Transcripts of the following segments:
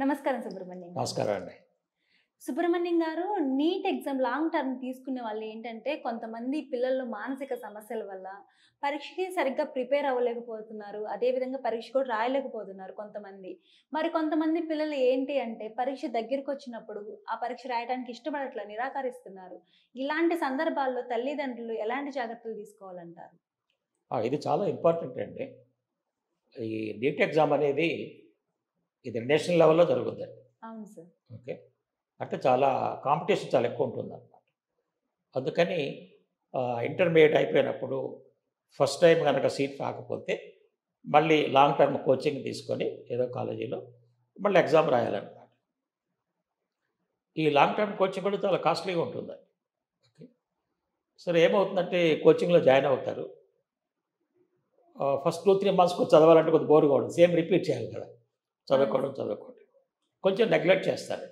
నమస్కారం సుబ్రహ్మణ్యం గారు. నమస్కారం అండి. సుబ్రహ్మణ్యం గారు, నీట్ ఎగ్జామ్ లాంగ్ టర్మ్ తీసుకునే వాళ్ళు ఏంటంటే, కొంతమంది పిల్లల్లో మానసిక సమస్యల వల్ల పరీక్షకి సరిగ్గా ప్రిపేర్ అవ్వలేకపోతున్నారు. అదేవిధంగా పరీక్ష కూడా రాయలేకపోతున్నారు కొంతమంది. మరి కొంతమంది పిల్లలు ఏంటి అంటే, పరీక్ష దగ్గరికొచ్చినప్పుడు ఆ పరీక్ష రాయడానికి ఇష్టపడట్ల, నిరాకరిస్తున్నారు. ఇలాంటి సందర్భాల్లో తల్లిదండ్రులు ఎలాంటి జాగ్రత్తలు తీసుకోవాలంటారు? ఇది చాలా ఇంపార్టెంట్ అండి. ఈ నీట్ ఎగ్జామ్ అనేది ఇది నేషనల్ లెవెల్‌లో జరుగుద్దండి. అవును సార్. ఓకే. అంటే చాలా కాంపిటీషన్ చాలా ఎక్కువ ఉంటుందన్నమాట. అందుకని ఇంటర్మీడియేట్ అయిపోయినప్పుడు ఫస్ట్ టైమ్ గనక సీట్ రాకపోతే మళ్ళీ లాంగ్ టర్మ్ కోచింగ్ తీసుకొని ఏదో కాలేజీలో మళ్ళీ ఎగ్జామ్ రాయాలన్నమాట. ఈ లాంగ్ టర్మ్ కోచింగ్ కూడా చాలా కాస్ట్లీగా ఉంటుందండి. ఓకే. సరే ఏమవుతుందంటే కోచింగ్‌లో జాయిన్ అవుతారు. ఫస్ట్ 2, 3 మంత్స్‌కి చదవాలంటే కొద్దిగా బోర్‌గా ఉంటుంది. సేమ్ రిపీట్ చేయాలి కదా! చదువుకోవడం. కొంచెం నెగ్లెక్ట్ చేస్తారు.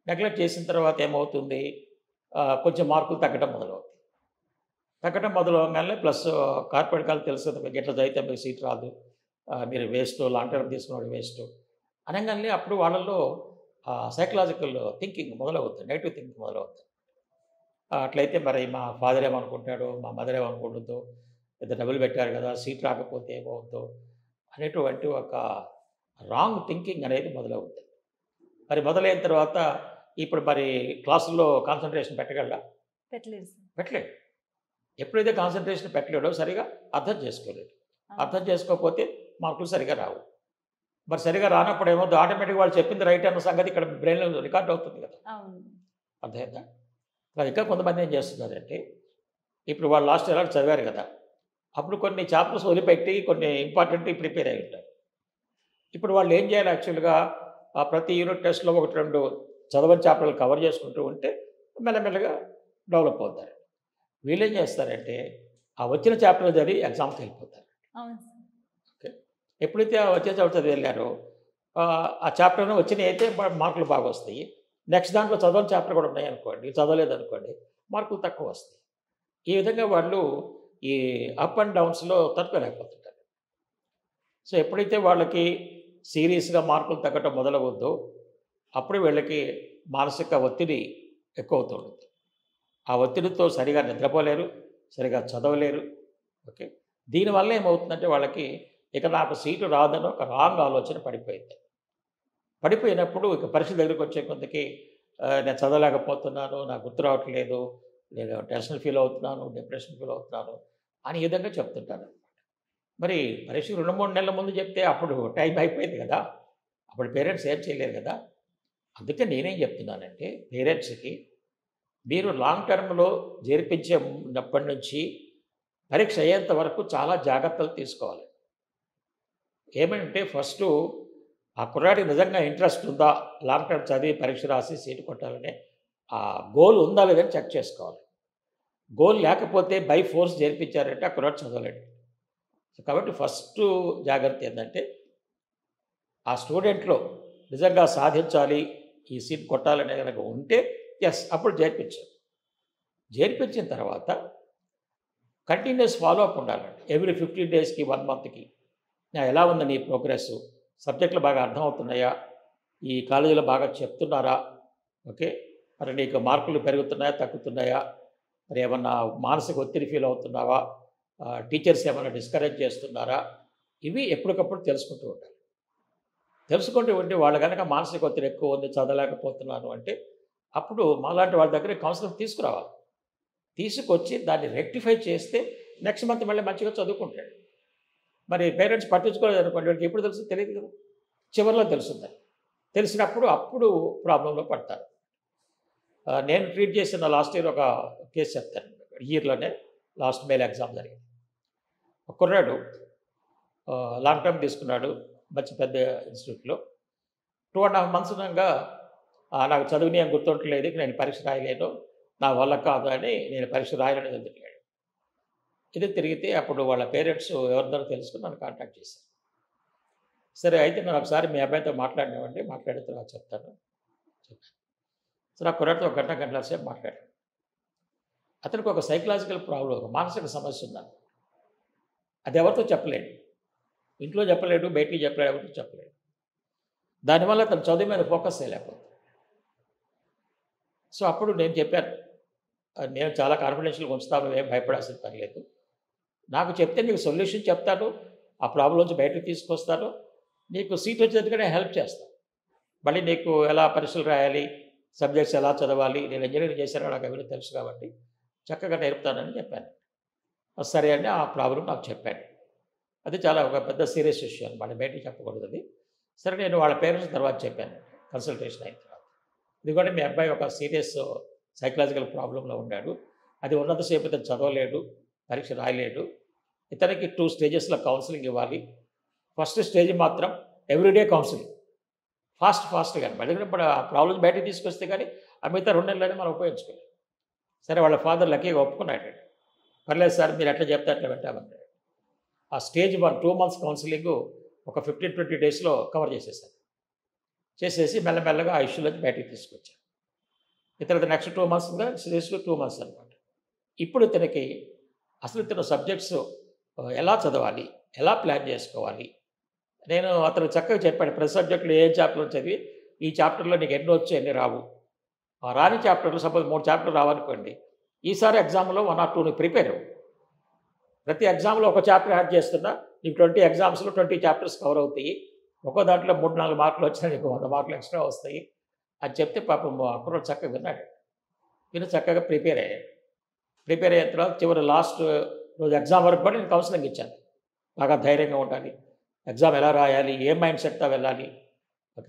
నెగ్లెక్ట్ చేసిన తర్వాత ఏమవుతుంది, కొంచెం మార్కులు తగ్గడం మొదలవుతాయి. తగ్గడం మొదలవగానే ప్లస్ కార్పొరేట్ కాలేజ్ తెలుసు కదా! మీకు ఇట్లా చదివితే మీకు సీట్ రాదు. మీరు వేస్టు, లాంగ్ టర్మ్ తీసుకున్నవాడు వేస్టు అనంగానే అప్పుడు వాళ్ళలో సైకలాజికల్ థింకింగ్ మొదలవుతుంది. నెగెటివ్ థింకింగ్ మొదలవుతుంది. అట్లయితే మరి మా ఫాదర్ ఏమనుకుంటాడో, మా మదర్ ఏమనుకుంటుందో, ఇంత డబ్బులు పెట్టారు కదా! సీట్ రాకపోతే ఏమవుద్దో అనేటువంటి ఒక రాంగ్ థింకింగ్ అనేది మొదలవుతుంది. మరి మొదలైన తర్వాత ఇప్పుడు మరి క్లాసుల్లో కాన్సంట్రేషన్ పెట్టగలడా? పెట్టలేదు సార్. పెట్టలేడు. ఎప్పుడైతే కాన్సంట్రేషన్ పెట్టలేడో సరిగా అర్థం చేసుకోలేడు. అవును. అర్థం చేసుకోకపోతే మార్కులు సరిగా రావు. మరి సరిగా రానప్పుడు ఏమవుద్ది, ఆటోమేటిక్‌గా వాళ్ళు చెప్పింది రైట్ అన్న సంగతి ఇక్కడ బ్రెయిన్‌లో రికార్డ్ అవుతుంది కదా! అవును. అర్థమైందా? మరి ఇంకా కొంతమంది ఏం చేస్తున్నారంటే, ఇప్పుడు వాళ్ళు లాస్ట్ ఇయర్ చదివారు కదా! అప్పుడు కొన్ని చాప్టర్స్ వదిలిపెట్టి కొన్ని ఇంపార్టెంట్‌వి ప్రిపేర్ అయ్యి ఉంటారు. ఇప్పుడు వాళ్ళు ఏం చేయాలి యాక్చువల్‌గా ప్రతి యూనిట్ టెస్ట్‌లో 1, 2 చదవని చాప్టర్లు కవర్ చేసుకుంటూ ఉంటే మెల్లమెల్లగా డెవలప్ అవుతారు. వీళ్ళేం చేస్తారంటే ఆ వచ్చిన చాప్టర్ చదివి ఎగ్జామ్‌కెళ్ళిపోతారు. అవును సార్. ఓకే. ఎప్పుడైతే ఆ వచ్చే చాప్టర్ చదివి వెళ్ళారో ఆ చాప్టర్‌లో వచ్చినయయితే మార్కులు బాగొస్తాయి. నెక్స్ట్ దాంట్లో చదవని చాప్టర్ కూడా ఉన్నాయనుకోండి, చదవలేదనుకోండి మార్కులు తక్కువొస్తాయి. ఈ విధంగా వాళ్ళు ఈ అప్ అండ్ డౌన్స్‌లో తట్టుకోలేకపోతుంటారు. సో, ఎప్పుడైతే వాళ్ళకి సీరియస్‌గా మార్కులు తగ్గటం మొదలవుద్దో, అప్పుడు వీళ్ళకి మానసిక ఒత్తిడి ఎక్కువవుతూ ఉంటుంది. ఆ ఒత్తిడితో సరిగా నిద్రపోలేరు, సరిగా చదవలేరు. ఓకే. దీనివల్ల ఏమవుతుందంటే వాళ్ళకి ఇక నాకు సీటు రాదని ఒక రాంగ్ ఆలోచన పడిపోయింది. పడిపోయినప్పుడు ఇక పరీక్ష దగ్గరికొచ్చే కొద్దికి నేను చదవలేకపోతున్నాను, నాకు గుర్తు రావట్లేదు, నేను టెన్షన్ ఫీల్ అవుతున్నాను, డిప్రెషన్ ఫీల్ అవుతున్నాను అని ఈ విధంగా చెప్తుంటారు. మరి పరీక్షకు 2, 3 నెలల ముందు చెప్తే అప్పుడు టైం అయిపోయింది కదా! అప్పుడు పేరెంట్స్ ఏం చేయలేరు కదా! అందుకే నేనేం చెప్తున్నానంటే పేరెంట్స్‌కి మీరు లాంగ్ టర్మ్‌లో చేర్పించేటప్పటి నుంచి పరీక్ష అయ్యేంత వరకు చాలా జాగ్రత్తలు తీసుకోవాలి. ఏమంటే ఫస్టు ఆ కుర్రాడికి నిజంగా ఇంట్రెస్ట్ ఉందా? లాంగ్ టర్మ్ చదివి పరీక్ష రాసి సీటు కొట్టాలనే గోల్ ఉందా లేదని చెక్ చేసుకోవాలి. గోల్ లేకపోతే బై ఫోర్స్ చేర్పించారంటే ఆ కుర్రాడు చదవలేడు. కాబట్టి ఫస్టు జాగ్రత్త ఏందంటే ఆ స్టూడెంట్‌లో నిజంగా సాధించాలి, ఈ సీట్ కొట్టాలనే గనక ఉంటే అప్పుడు చేర్పించాలి. చేర్పించిన తర్వాత కంటిన్యూయస్ ఫాలో అప్ ఉండాలండి. ఎవ్రీ 15 డేస్‌కి, 1 మంత్‌కి. ఎలా ఉంది నీ ప్రోగ్రెస్సు? సబ్జెక్టులు బాగా అర్థమవుతున్నాయా? ఈ కాలేజీలో బాగా చెప్తున్నారా? ఓకే. మరి నీకు మార్కులు పెరుగుతున్నాయా? తగ్గుతున్నాయా? మరి ఏమన్నా మానసిక ఒత్తిడి ఫీల్ అవుతున్నావా? టీచర్స్ ఏమన్నా డిస్కరేజ్ చేస్తున్నారా? ఇవి ఎప్పటికప్పుడు తెలుసుకుంటూ ఉండాలి. తెలుసుకుంటూ ఉంటే వాళ్ళు గనక మానసిక ఒత్తిడి ఎక్కువ ఉంది, చదవలేకపోతున్నాను అంటే, అప్పుడు మాలాంటి వాళ్ళ దగ్గర కౌన్సిలింగ్ తీసుకురావాలి. తీసుకొచ్చి దాన్ని రెక్టిఫై చేస్తే నెక్స్ట్ మంత్ మళ్ళీ మంచిగా చదువుకుంటాడు. మరి పేరెంట్స్ పట్టించుకోలేదనుకోండి, వాడికి ఎప్పుడు తెలుస్తుందో తెలీదు కదా! చివరిలో తెలుస్తుందని. తెలిసినప్పుడు అప్పుడు ప్రాబ్లమ్‌లో పడతారు. నేను ట్రీట్ చేసిన లాస్ట్ ఇయర్ ఒక కేస్ చెప్తాను. ఈ ఇయర్‌లోనే లాస్ట్ మేలో ఎగ్జామ్ జరిగింది. ఒక కుర్రాడు లాంగ్ టర్మ్ తీసుకున్నాడు. మంచి పెద్ద ఇన్‌స్టిట్యూట్‌లో. 2 ½ మంత్స్ ఉన్నాక నాకు చదువుని ఏం గుర్తుండట్లేదు. నేను పరీక్ష రాయలేను. నా వల్ల కాదు అని నేను పరీక్ష రాయలేను అని తిరిగాడు. ఇది తిరిగితే అప్పుడు వాళ్ళ పేరెంట్స్ ఎవరిదారో తెలుసుకొని నన్ను కాంటాక్ట్ చేశారు. సరే అయితే నేను ఒకసారి మీ అబ్బాయితో మాట్లాడినామండి. మాట్లాడిన తర్వాత చెప్తాను. చెప్పాను. సరే ఆ కుర్రాడితో ఒక గంట, గంటన్నర సేపు మాట్లాడాను. అతనికి ఒక సైకలాజికల్ ప్రాబ్లమ్, ఒక మానసిక సమస్య ఉందన్నమాట. అది ఎవరితో చెప్పలేడు. ఇంట్లో చెప్పలేడు, బయటికి చెప్పలేడు, ఎవరితో చెప్పలేడు. దానివల్ల తను చదువు మీద ఫోకస్ చేయలేకపోతుంది. సో అప్పుడు నేను చెప్పాను, నేను చాలా కాన్ఫిడెన్షియల్గా ఉంచుతాను, ఏం భయపడాల్సిన పని లేదు. నాకు చెప్తే నీకు సొల్యూషన్ చెప్తాను, ఆ ప్రాబ్లం నుంచి బయటకు తీసుకొస్తాను, నీకు సీట్ వచ్చేందుకు హెల్ప్ చేస్తాను. మళ్ళీ నీకు ఎలా పరీక్షలు రాయాలి, సబ్జెక్ట్స్ ఎలా చదవాలి, నేను ఇంజనీరింగ్ చేశానో నాకు అవన్నీ తెలుసు కాబట్టి చక్కగా నేర్పుతానని చెప్పాను. సరే అని ఆ ప్రాబ్లం నాకు చెప్పాను. అది చాలా ఒక పెద్ద సీరియస్ ఇష్యూ అనమాట, బయటికి చెప్పకూడదు అది. సరే నేను వాళ్ళ పేరెంట్స్ తర్వాత చెప్పాను కన్సల్టేషన్ అయిన తర్వాత. ఎందుకంటే మీ అబ్బాయి ఒక సీరియస్ సైకలాజికల్ ప్రాబ్లంలో ఉన్నాడు, అది ఉన్నంతసేపు ఇతను చదవలేడు, పరీక్ష రాయలేడు, ఇతనికి 2 స్టేజెస్లో కౌన్సిలింగ్ ఇవ్వాలి. ఫస్ట్ స్టేజ్ మాత్రం ఎవ్రీడే కౌన్సిలింగ్, ఫాస్ట్గా మళ్ళీ ఇప్పుడు ఆ ప్రాబ్లమ్స్ బయటకు తీసుకొస్తే కానీ ఆ మిగతా 2 నెలలనే మనం ఉపయోగించుకోవాలి. సరే వాళ్ళ ఫాదర్ లక్కీగా ఒప్పుకున్నాడు, పర్లేదు సార్ మీరు ఎట్లా చెప్తే అట్లా పెట్టామన్నాడు. ఆ స్టేజ్ 1 2 months కౌన్సిలింగ్ ఒక 15-20 డేస్లో కవర్ చేసేసారు. చేసేసి మెల్లమెల్లగా ఆ ఇష్యూలోంచి బయటికి తీసుకొచ్చారు. ఇతర నెక్స్ట్ 2 months స్టేజ్లో 2 months అనమాట. ఇప్పుడు ఇతనికి అసలు ఇతను సబ్జెక్ట్స్ ఎలా చదవాలి, ఎలా ప్లాన్ చేసుకోవాలి, నేను అతను చక్కగా చెప్పాడు. ప్రతి సబ్జెక్టులో ఏ చాప్టర్లో చదివి ఈ చాప్టర్లో నీకు ఎన్ని వచ్చి ఎన్ని రావు, ఆ రాని చాప్టర్లో సపోజ్ 3 చాప్టర్లు రావనుకోండి, ఈసారి ఎగ్జామ్లో 1 or 2 నీకు ప్రిపేర్ అవ్వు. ప్రతి ఎగ్జామ్లో ఒక చాప్టర్ యాడ్ చేస్తున్నా నీకు 20 ఎగ్జామ్స్లో 20 చాప్టర్స్ కవర్ అవుతాయి, ఒక్కో దాంట్లో 3-4 మార్కులు వచ్చినా నీకు 100 మార్కులు ఎక్స్ట్రా వస్తాయి అని చెప్తే పాపం అప్పుడు చక్కగా విన్నాడు. విని చక్కగా ప్రిపేర్ అయ్యాడు. ప్రిపేర్ అయిన తర్వాత చివరి లాస్ట్ రోజు ఎగ్జామ్ వరకు కూడా నేను కౌన్సిలింగ్ ఇచ్చాను. బాగా ధైర్యంగా ఉండాలి, ఎగ్జామ్ ఎలా రాయాలి, ఏ మైండ్ సెట్తో వెళ్ళాలి.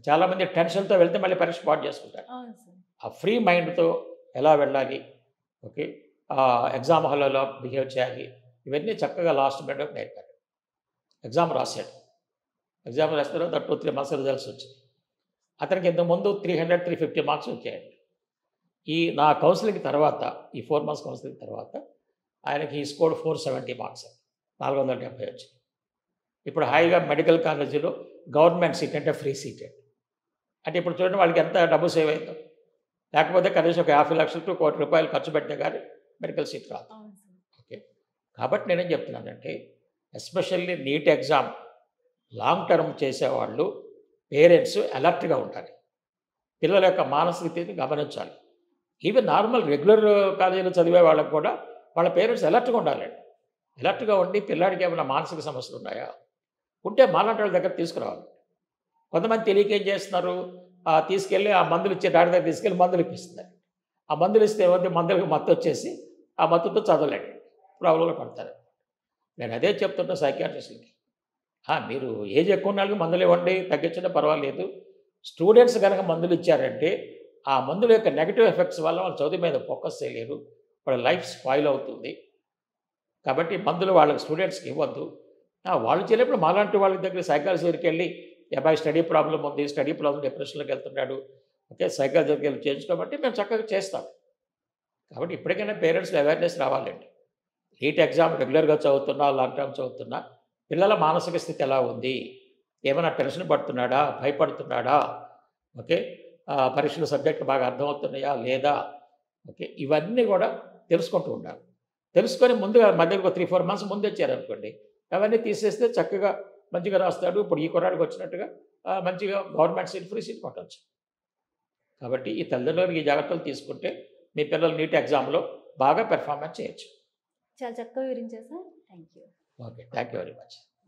చాలామంది టెన్షన్తో వెళ్తే మళ్ళీ పరీక్ష పాటు చేసుకుంటారు. ఆ ఫ్రీ మైండ్తో ఎలా వెళ్ళాలి, ఓకే, ఎగ్జామ్ హాల్లో బిహేవ్ చేయాలి, ఇవన్నీ చక్కగా లాస్ట్ మినిట్ నేర్పారు. ఎగ్జామ్ రాశాడు. ఎగ్జామ్ రాసిన తర్వాత 2-3 months రిజల్ట్స్ వచ్చింది. అతనికి ఇంతకుముందు 300-350 మార్క్స్ వచ్చాయండి. ఈ నా కౌన్సిలింగ్ తర్వాత, ఈ 4 months కౌన్సిలింగ్ తర్వాత ఆయనకి ఈ స్కోర్ 470 మార్క్స్, 470 వచ్చింది. ఇప్పుడు హాయిగా మెడికల్ కాలేజీలో గవర్నమెంట్ సీట్ అంటే ఫ్రీ సీట్ అంటే ఇప్పుడు చూడండి వాళ్ళకి ఎంత డబ్బు సేవ్ అవుతాం. లేకపోతే కనీసం ఒక 50 లక్షలు to 1 కోటి రూపాయలు ఖర్చు పెట్టినా కానీ మెడికల్ సీట్ రాదు. ఓకే, కాబట్టి నేనేం చెప్తున్నానంటే especially NEET exam long term చేసేవాళ్ళు పేరెంట్స్ అలర్ట్గా ఉండాలి, పిల్లల యొక్క మానసిక స్థితిని గమనించాలి. ఈవెన్ నార్మల్ రెగ్యులర్ కాలేజీలో చదివే వాళ్ళకు కూడా వాళ్ళ పేరెంట్స్ అలర్ట్గా ఉండాలండి. అలర్ట్గా ఉండి పిల్లాడికి ఏమైనా మానసిక సమస్యలు ఉన్నాయా ఉంటే మాలాంటి వాళ్ళ దగ్గర తీసుకురావాలి. కొంతమంది తెలియక ఏం చేస్తున్నారు, తీసుకెళ్ళి ఆ మందులు ఇచ్చే డాక్టర్ దగ్గర తీసుకెళ్ళి మందులు ఇప్పిస్తున్నారు. ఆ మందులు ఇస్తే ఏమంటే మందులకు మత్తు వచ్చేసి ఆ మత్తుతో చదవలేండి, ప్రాబ్లంలో పడతారు. నేను అదే చెప్తున్నా సైకియాట్రిస్ట్లకి, మీరు ఏజ్ ఎక్కువ వాళ్ళకి మందులు ఇవ్వండి, తగ్గించడం పర్వాలేదు. స్టూడెంట్స్ కనుక మందులు ఇచ్చారంటే ఆ మందుల యొక్క నెగిటివ్ ఎఫెక్ట్స్ వల్ల వాళ్ళు చదువు మీద ఫోకస్ చేయలేరు, వాళ్ళ లైఫ్ స్పాయిల్ అవుతుంది. కాబట్టి మందులు వాళ్ళకి స్టూడెంట్స్కి ఇవ్వద్దు. వాళ్ళు చేయలేప్పుడు మాలాంటి వాళ్ళ దగ్గర సైకాలజీ దగ్గరికి వెళ్ళి అబ్బాయి స్టడీ ప్రాబ్లం ఉంది, స్టడీ ప్రాబ్లం డిప్రెషన్లోకి వెళ్తున్నాడు, ఓకే, సైకాలజీ దగ్గరికి వెళ్ళి చేయించుకోమంటే మేము చక్కగా చేస్తాం. కాబట్టి ఇప్పటికైనా పేరెంట్స్లో అవేర్నెస్ రావాలండి. నీట్ ఎగ్జామ్ రెగ్యులర్గా చదువుతున్నా, లాంగ్ టర్మ్ చదువుతున్నా, పిల్లల మానసిక స్థితి ఎలా ఉంది, ఏమైనా టెన్షన్ పడుతున్నాడా, భయపడుతున్నాడా, ఓకే, పరీక్షల సబ్జెక్టు బాగా అర్థమవుతున్నాయా లేదా, ఓకే, ఇవన్నీ కూడా తెలుసుకుంటూ ఉండాలి. తెలుసుకొని ముందుగా మధ్యలో 3-4 months ముందు వచ్చారనుకోండి, అవన్నీ తీసేస్తే చక్కగా మంచిగా రాస్తాడు. ఇప్పుడు ఈ కుర్రాడికి వచ్చినట్టుగా మంచిగా గవర్నమెంట్ సీట్, ఫ్రీ సీట్ కొట్టవచ్చు. కాబట్టి ఈ తల్లిదండ్రులకు ఈ జాగ్రత్తలు తీసుకుంటే మీ పిల్లలు నీట్ ఎగ్జామ్లో బాగా పెర్ఫార్మెన్స్ చేయొచ్చు. చాలా చక్కగా వివరించారు sir. Thank you. Okay, thank you very much.